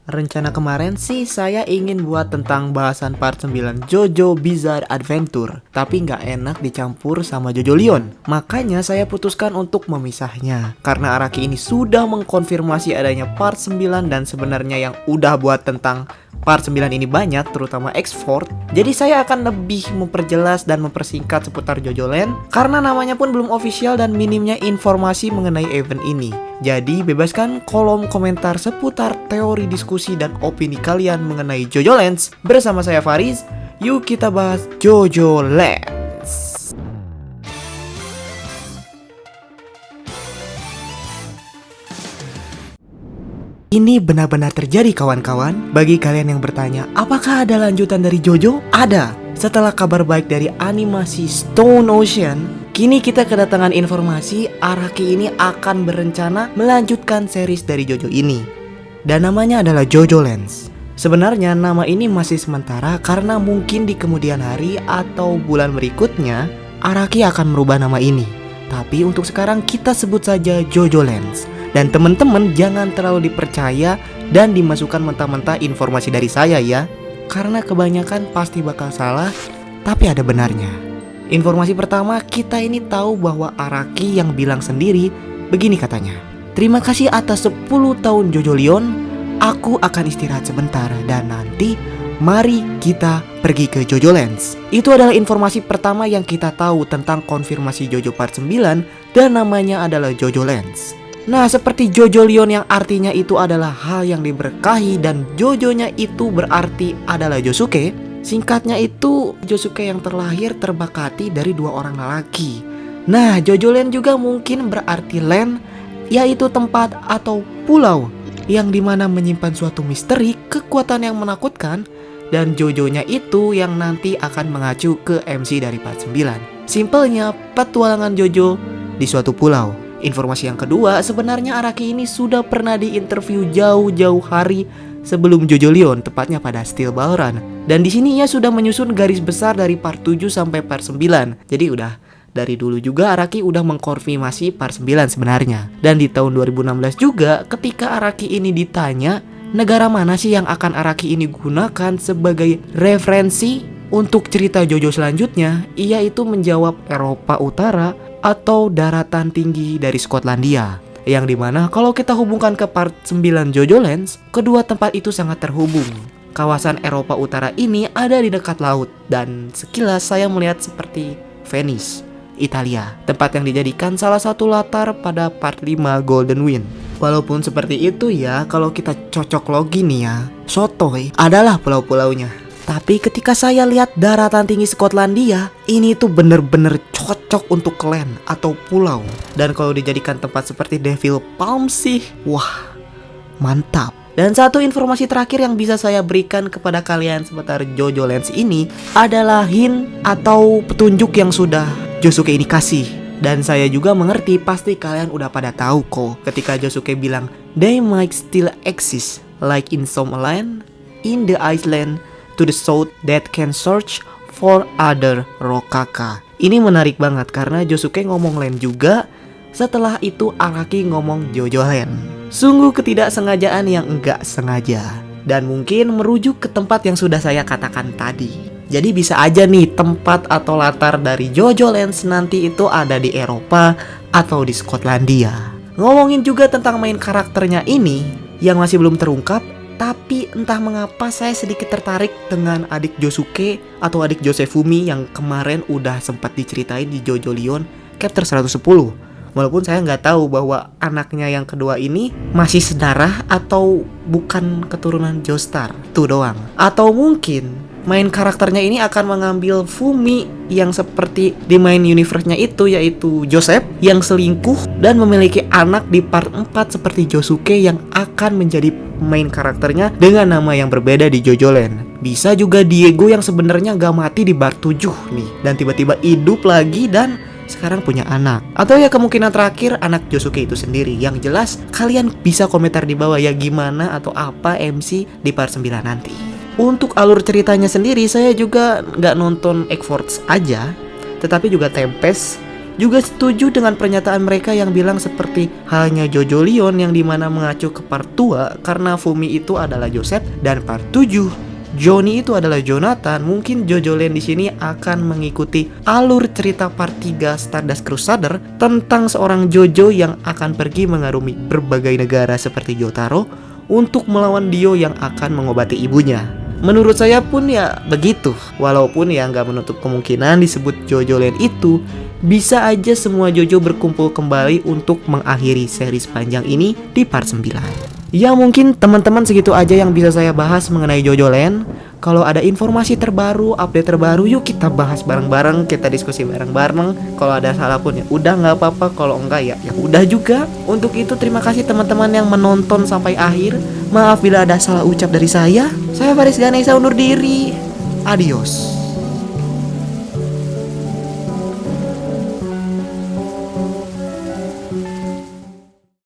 Rencana kemarin sih saya ingin buat tentang bahasan part 9 JoJo Bizarre Adventure, tapi nggak enak dicampur sama JoJo Leon. Makanya saya putuskan untuk memisahnya, karena Araki ini sudah mengkonfirmasi adanya part 9 dan sebenarnya yang udah buat tentang part 9 ini banyak, terutama X-Force. Jadi saya akan lebih memperjelas dan mempersingkat seputar JoJo Land, karena namanya pun belum official dan minimnya informasi mengenai event ini. Jadi bebaskan kolom komentar seputar teori diskusi dan opini kalian mengenai JoJo Lands. Bersama saya Faris, yuk kita bahas JoJo Lands. Ini benar-benar terjadi kawan-kawan. Bagi kalian yang bertanya, apakah ada lanjutan dari JoJo? Ada. Setelah kabar baik dari animasi Stone Ocean, kini kita kedatangan informasi Araki ini akan berencana melanjutkan series dari JoJo ini. Dan namanya adalah JoJo Lands. Sebenarnya nama ini masih sementara karena mungkin di kemudian hari atau bulan berikutnya Araki akan merubah nama ini. Tapi untuk sekarang kita sebut saja JoJo Lands. Dan teman-teman jangan terlalu dipercaya dan dimasukkan mentah-mentah informasi dari saya ya. Karena kebanyakan pasti bakal salah, tapi ada benarnya. Informasi pertama, kita ini tahu bahwa Araki yang bilang sendiri, begini katanya. Terima kasih atas 10 tahun JoJo Leon, aku akan istirahat sebentar dan nanti mari kita pergi ke JoJo Lands. Itu adalah informasi pertama yang kita tahu tentang konfirmasi JoJo part 9 dan namanya adalah JoJo Lands. Nah, seperti JoJo Leon yang artinya itu adalah hal yang diberkahi dan Jojonya itu berarti adalah Josuke. Singkatnya itu Josuke yang terlahir terbakati dari 2 orang lelaki. Nah, JoJo Land juga mungkin berarti land, yaitu tempat atau pulau yang dimana menyimpan suatu misteri, kekuatan yang menakutkan. Dan Jojonya itu yang nanti akan mengacu ke MC dari part 9. Simpelnya petualangan Jojo di suatu pulau. Informasi yang kedua, sebenarnya Araki ini sudah pernah diinterview jauh-jauh hari sebelum JoJo Leon, tepatnya pada Steel Ball Run. Dan di sini ia sudah menyusun garis besar dari part 7 sampai part 9. Jadi udah dari dulu juga Araki udah mengkonfirmasi part 9 sebenarnya. Dan di tahun 2016 juga ketika Araki ini ditanya negara mana sih yang akan Araki ini gunakan sebagai referensi untuk cerita JoJo selanjutnya, ia itu menjawab Eropa Utara atau daratan tinggi dari Skotlandia. Yang dimana kalau kita hubungkan ke part 9 JoJo Lands, kedua tempat itu sangat terhubung. Kawasan Eropa Utara ini ada di dekat laut dan sekilas saya melihat seperti Venice, Italia, tempat yang dijadikan salah satu latar pada part 5 Golden Wind. Walaupun seperti itu ya, kalau kita cocok logi nih ya, sotoy adalah pulau-pulaunya. Tapi ketika saya lihat daratan tinggi Skotlandia, ini tuh bener-bener cocok untuk land atau pulau. Dan kalau dijadikan tempat seperti Devil Palm sih, wah, mantap. Dan satu informasi terakhir yang bisa saya berikan kepada kalian seputar JoJo Lands ini adalah hint atau petunjuk yang sudah Josuke ini kasih. Dan saya juga mengerti, pasti kalian udah pada tahu kok ketika Josuke bilang they might still exist like in some land in the island to the south that can search for other Rokaka. Ini menarik banget karena Josuke ngomong land juga, setelah itu Araki ngomong JoJo Land. Sungguh ketidaksengajaan yang enggak sengaja, dan mungkin merujuk ke tempat yang sudah saya katakan tadi. Jadi bisa aja nih tempat atau latar dari JoJo Lands nanti itu ada di Eropa atau di Skotlandia. Ngomongin juga tentang main karakternya ini yang masih belum terungkap, tapi entah mengapa saya sedikit tertarik dengan adik Josuke atau adik Josefumi yang kemarin udah sempat diceritain di JoJo Leon chapter 110. Walaupun saya nggak tahu bahwa anaknya yang kedua ini masih sedarah atau bukan keturunan Joestar, itu doang. Atau mungkin main karakternya ini akan mengambil Fumi yang seperti di main universe-nya itu, yaitu Joseph yang selingkuh dan memiliki anak di part 4 seperti Josuke yang akan menjadi main karakternya dengan nama yang berbeda di JoJo Land. Bisa juga Diego yang sebenarnya gak mati di part 7 nih dan tiba-tiba hidup lagi dan sekarang punya anak. Atau ya kemungkinan terakhir anak Josuke itu sendiri. Yang jelas kalian bisa komentar di bawah ya gimana atau apa MC di part 9 nanti. Untuk alur ceritanya sendiri saya juga gak nonton X-Force aja, tetapi juga Tempest juga setuju dengan pernyataan mereka yang bilang seperti hanya Jojo Leon yang dimana mengacu ke part 2 karena Fumi itu adalah Joseph dan part 7 Johnny itu adalah Jonathan. Mungkin Jojo Land di sini akan mengikuti alur cerita part 3 Stardust Crusader tentang seorang Jojo yang akan pergi mengarungi berbagai negara seperti Jotaro untuk melawan Dio yang akan mengobati ibunya. Menurut saya pun ya begitu. Walaupun ya nggak menutup kemungkinan disebut Jojo Land itu bisa aja semua Jojo berkumpul kembali untuk mengakhiri seri panjang ini di part 9. Ya mungkin teman-teman segitu aja yang bisa saya bahas mengenai Jojo Land. Kalau ada informasi terbaru, update terbaru, yuk kita bahas bareng-bareng, kita diskusi bareng-bareng. Kalau ada salah pun ya udah nggak apa-apa, kalau enggak ya udah juga. Untuk itu terima kasih teman-teman yang menonton sampai akhir. Maaf bila ada salah ucap dari saya. Saya Faris Ganesha undur diri. Adios.